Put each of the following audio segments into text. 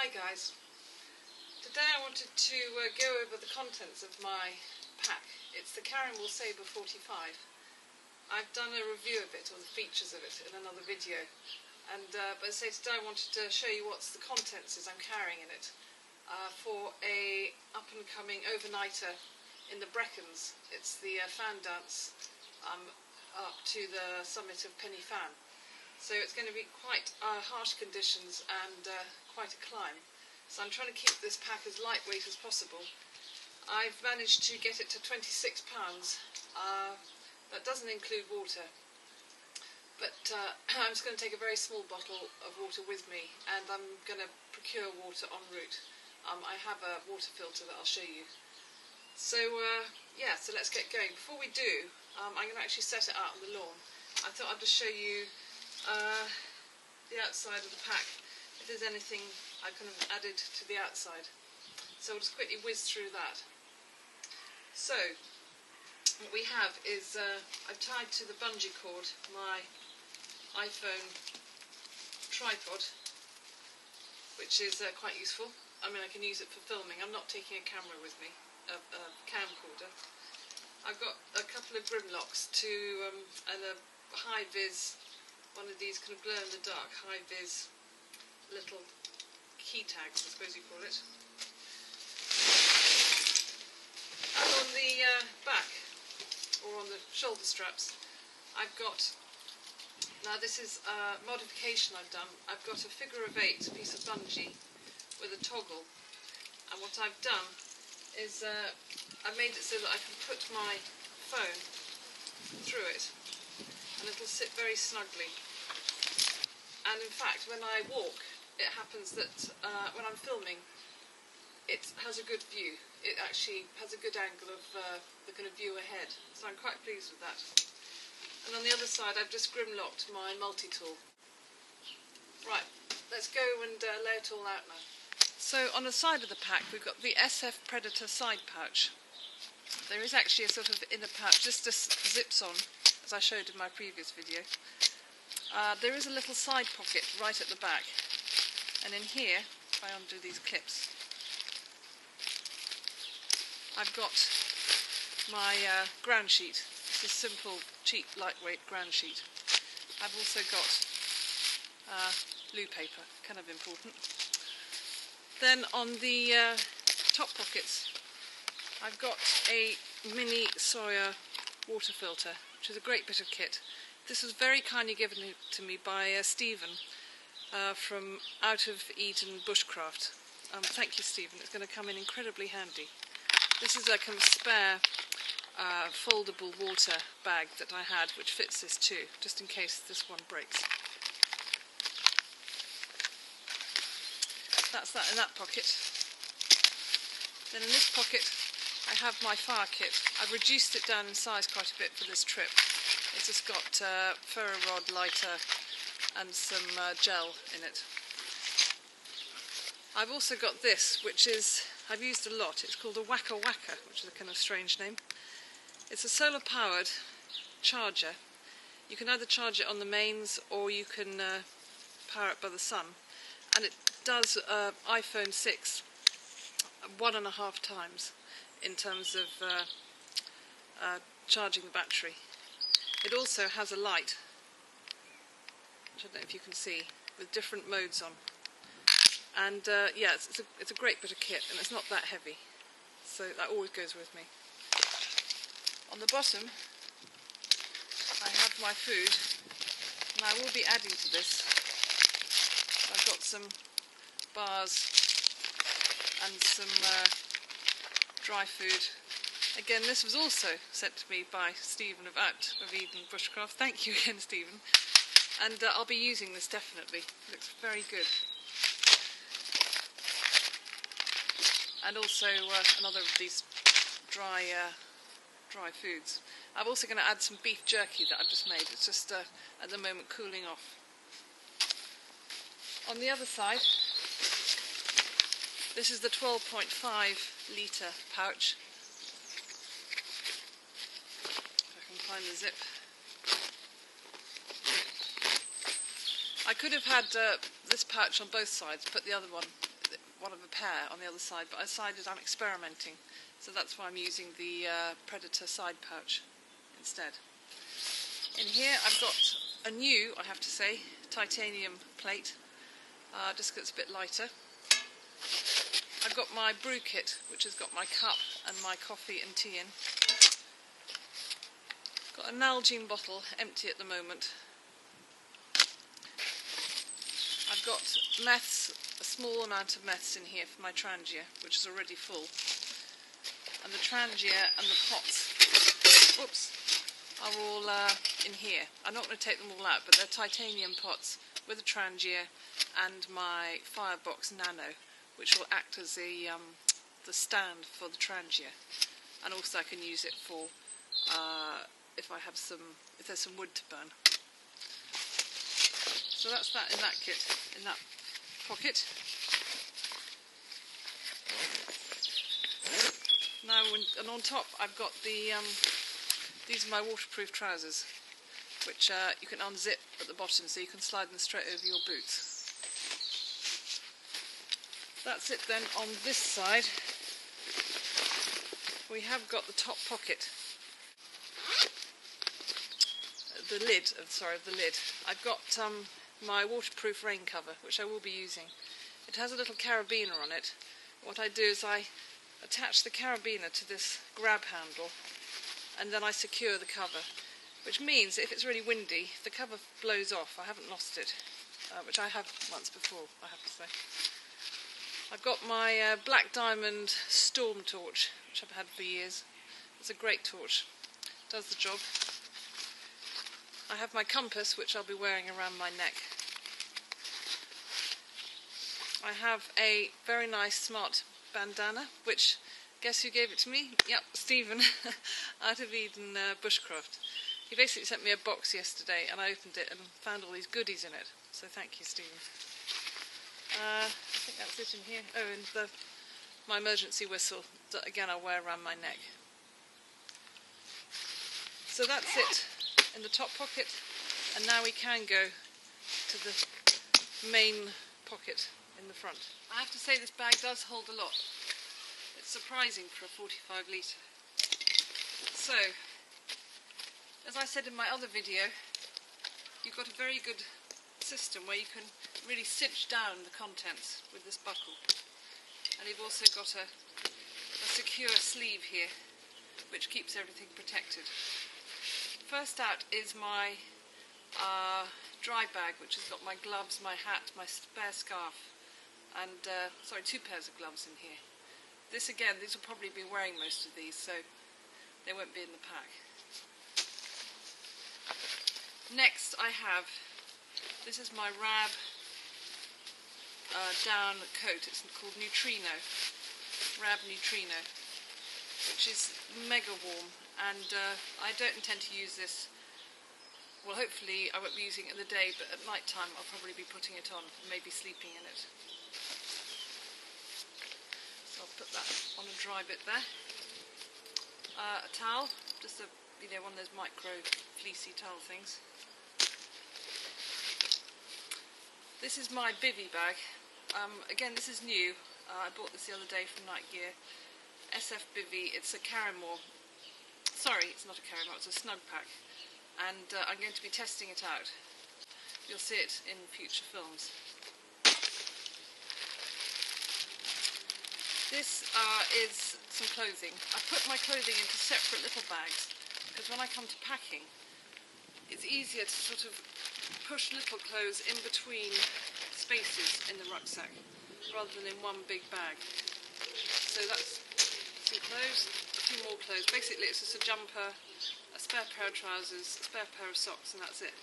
Hi guys, today I wanted to go over the contents of my pack. It's the Karrimor Sabre 45. I've done a review of it, or the features of it, in another video, and but say today I wanted to show you what the contents is I'm carrying in it for a up and coming overnighter in the Brecons. It's the fan dance up to the summit of Penny Fan. So it's going to be quite harsh conditions and quite a climb. So I'm trying to keep this pack as lightweight as possible. I've managed to get it to 26 pounds. That doesn't include water. But I'm just going to take a very small bottle of water with me, and I'm going to procure water en route. I have a water filter that I'll show you. So yeah, so let's get going. Before we do, I'm going to actually set it out on the lawn. I thought I'd just show you the outside of the pack, if there's anything I kind of added to the outside. So we'll just quickly whiz through that. So what we have is I've tied to the bungee cord my iPhone tripod, which is quite useful. I mean, I can use it for filming. I'm not taking a camera with me, a camcorder. I've got a couple of grimlocks to and a high-vis, one of these kind of glow-in-the-dark high-vis little key tags, I suppose you call it. And on the back, or on the shoulder straps, I've got, now this is a modification I've done, I've got a figure-of-8 piece of bungee with a toggle, and what I've done is I've made it so that I can put my phone through it, and it'll sit very snugly. And in fact, when I walk, it happens that when I'm filming, it has a good view. It actually has a good angle of the kind of view ahead, so I'm quite pleased with that. And on the other side, I've just grimlocked my multi-tool. Right, let's go and lay it all out now. So on the side of the pack, we've got the SF Predator side pouch. There is actually a sort of inner pouch, just zips on, as I showed in my previous video. There is a little side pocket right at the back, and in here, if I undo these clips, I've got my ground sheet. It's a simple, cheap, lightweight ground sheet. I've also got blue paper, kind of important. Then on the top pockets, I've got a mini Sawyer water filter, which is a great bit of kit. This was very kindly given to me by Stephen from Out of Eden Bushcraft. Thank you, Stephen. It's going to come in incredibly handy. This is a kind of spare foldable water bag that I had, which fits this too, just in case this one breaks. That's that in that pocket. Then in this pocket I have my fire kit. I've reduced it down in size quite a bit for this trip. It's just got ferro rod, lighter and some gel in it. I've also got this, which is, I've used a lot. It's called a wakawaka, which is a kind of strange name. It's a solar powered charger. You can either charge it on the mains or you can power it by the sun, and it does iPhone 6 1.5 times in terms of charging the battery. It also has a light, which I don't know if you can see, with different modes on. And yeah, it's a great bit of kit, and it's not that heavy, so that always goes with me. On the bottom, I have my food, and I will be adding to this. I've got some bars and some dry food. Again, this was also sent to me by Stephen of Out of Eden Bushcraft. Thank you again, Stephen. And I'll be using this definitely. It looks very good. And also another of these dry foods. I'm also going to add some beef jerky that I've just made. It's just at the moment cooling off. On the other side, this is the 12.5 litre pouch. If I can find the zip. I could have had this pouch on both sides, put the other one one of a pair on the other side, but I decided I'm experimenting, so that's why I'm using the Predator side pouch instead. In here I've got a new, I have to say, titanium plate, just because it's a bit lighter. I've got my brew kit, which has got my cup and my coffee and tea in. Got a Nalgene bottle, empty at the moment. I've got meths, a small amount of meths in here for my Trangia, which is already full. And the Trangia and the pots, whoops, are all in here. I'm not going to take them all out, but they're titanium pots with a Trangia and my Firebox Nano, which will act as the stand for the Trangia. And also I can use it for if there's some wood to burn. So that's that in that kit, in that pocket. Now, and on top I've got the, these are my waterproof trousers, which you can unzip at the bottom so you can slide them straight over your boots. That's it then on this side. We have got the top pocket. The lid, of the lid. I've got my waterproof rain cover, which I will be using. It has a little carabiner on it. What I do is I attach the carabiner to this grab handle and then I secure the cover, which means if it's really windy, the cover blows off. I haven't lost it, which I have once before, I have to say. I've got my Black Diamond storm torch, which I've had for years. It's a great torch, does the job. I have my compass, which I'll be wearing around my neck. I have a very nice smart bandana, which, guess who gave it to me? Yep, Stephen, out of Eden Bushcraft. He basically sent me a box yesterday and I opened it and found all these goodies in it. So thank you, Stephen. I think that's it in here. Oh, and my emergency whistle, that again I'll wear around my neck. So that's it in the top pocket, and now we can go to the main pocket in the front. I have to say this bag does hold a lot. It's surprising for a 45 litre. So, as I said in my other video, you've got a very good system where you can really cinch down the contents with this buckle. And you've also got a secure sleeve here, which keeps everything protected. First out is my dry bag, which has got my gloves, my hat, my spare scarf, and sorry, 2 pairs of gloves in here. This again, these will probably be wearing most of these, so they won't be in the pack. Next I have, this is my Rab down coat. It's called Neutrino, Rab Neutrino, which is mega warm, and I don't intend to use this. Well, hopefully I won't be using it in the day, but at night time I'll probably be putting it on and maybe sleeping in it. So I'll put that on a dry bit there. A towel, just a, one of those micro fleecy towel things. This is my bivi bag. Again, this is new. I bought this the other day from Night Gear. SF bivi. It's a Karrimor. Sorry, it's not a Karrimor, it's a Snugpak. And I'm going to be testing it out. You'll see it in future films. This is some clothing. I put my clothing into separate little bags because when I come to packing, it's easier to sort of push little clothes in between spaces in the rucksack rather than in one big bag. So that's some clothes, a few more clothes. Basically it's just a jumper, a spare pair of trousers, a spare pair of socks, and that's it.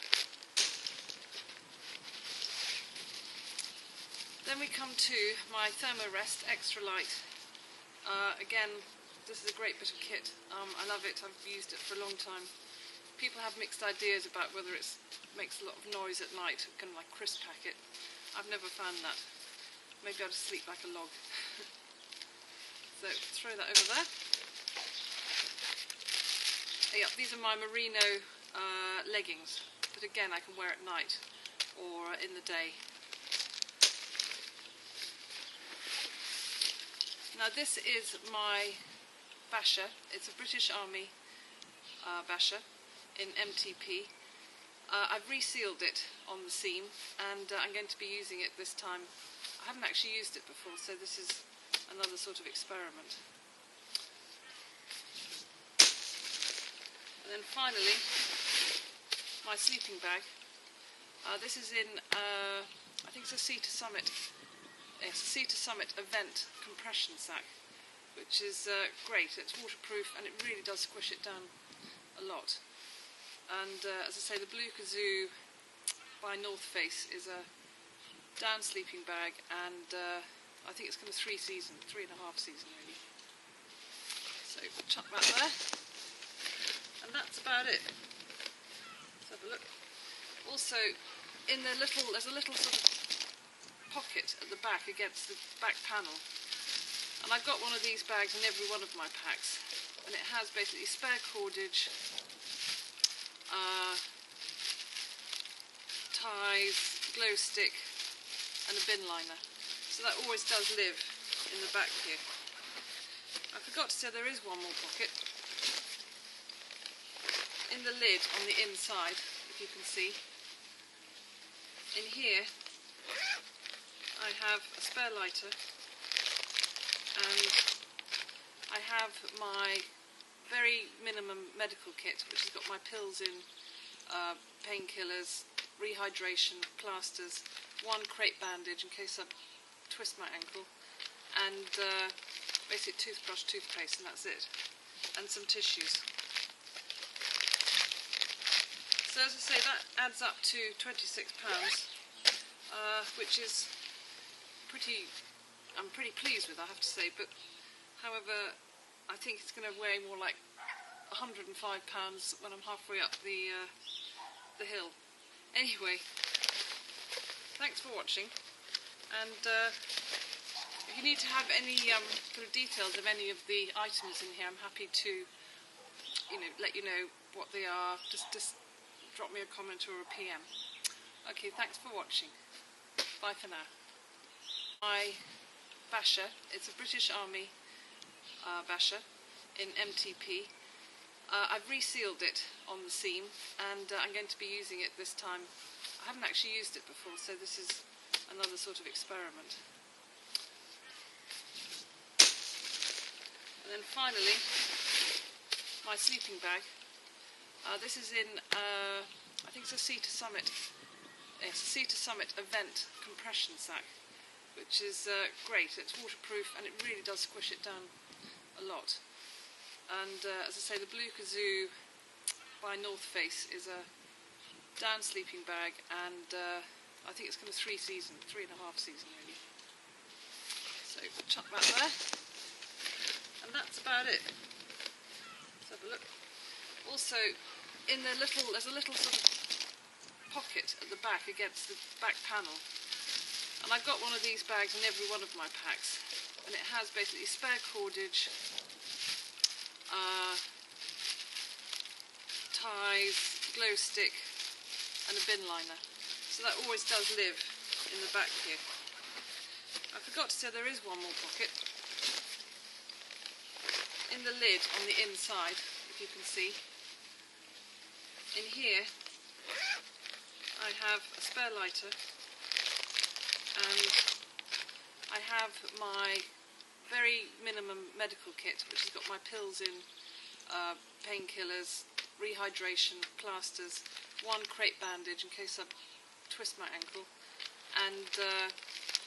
Then we come to my Thermo Rest Extra Light. Again, this is a great bit of kit. I love it, I've used it for a long time. People have mixed ideas about whether it makes a lot of noise at night, kind of like crisp packet. I've never found that. Maybe I'll just sleep like a log. So throw that over there. Yeah, these are my merino leggings, but again I can wear at night or in the day. Now this is my basher. It's a British Army basher in MTP. I've resealed it on the seam, and I'm going to be using it this time. I haven't actually used it before, so this is another sort of experiment. And then finally, my sleeping bag. This is in, I think it's a Sea to Summit. It's a Sea to Summit event compression sack, which is great. It's waterproof and it really does squish it down a lot. And as I say, the blue Kazoo by North Face is a down sleeping bag, and I think it's going to 3.5 season really. So chuck that there, and that's about it. Let's have a look. Also, in the there's a little sort of pocket at the back against the back panel, and I've got one of these bags in every one of my packs, and it has basically spare cordage, ties, glow stick and a bin liner. So that always does live in the back here. I forgot to say there is one more pocket. In the lid on the inside, if you can see. In here I have a spare lighter, and I have my very minimum medical kit, which has got my pills in, painkillers, rehydration, plasters, one crepe bandage in case I twist my ankle, and basic toothbrush, toothpaste, and that's it, and some tissues. So as I say, that adds up to £26, which is I'm pretty pleased with, I have to say, but however, I think it's going to weigh more like £105 when I'm halfway up the hill. Anyway, thanks for watching, and if you need to have any sort of details of any of the items in here, I'm happy to let you know what they are. Just drop me a comment or a PM. Okay, thanks for watching. Bye for now. My basher, it's a British Army basher in MTP. I've resealed it on the seam, and I'm going to be using it this time. I haven't actually used it before, so this is another sort of experiment. And then finally, my sleeping bag. This is in, I think it's a Sea to Summit. It's a Sea to Summit event compression sack, which is great. It's waterproof and it really does squish it down a lot. And as I say, the blue Kazoo by North Face is a down sleeping bag, and I think it's going to 3.5 season really. So chuck that there, and that's about it. Let's have a look. Also, in the there's a little sort of pocket at the back against the back panel, and I've got one of these bags in every one of my packs, and it has basically spare cordage, ties, glow stick and a bin liner. So that always does live in the back here. I forgot to say there is one more pocket. In the lid on the inside, if you can see. In here I have a spare lighter, and I have my very minimum medical kit, which has got my pills in, painkillers, rehydration, plasters, one crepe bandage in case I twist my ankle, and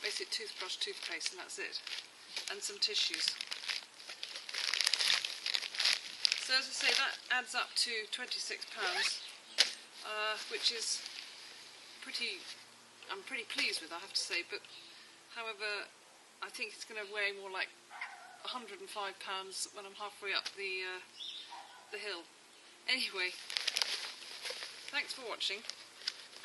basic toothbrush, toothpaste, and that's it, and some tissues. So as I say, that adds up to £26, which is I'm pretty pleased with, I have to say, but however, I think it's going to weigh more like £105 when I'm halfway up the hill. Anyway, thanks for watching,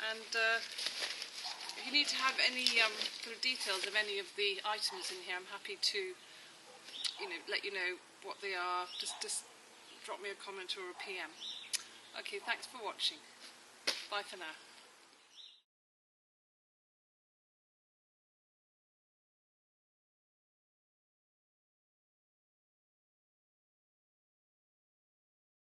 and if you need to have any sort of details of any of the items in here, I'm happy to let you know what they are. Just drop me a comment or a PM. Okay, thanks for watching. Bye for now.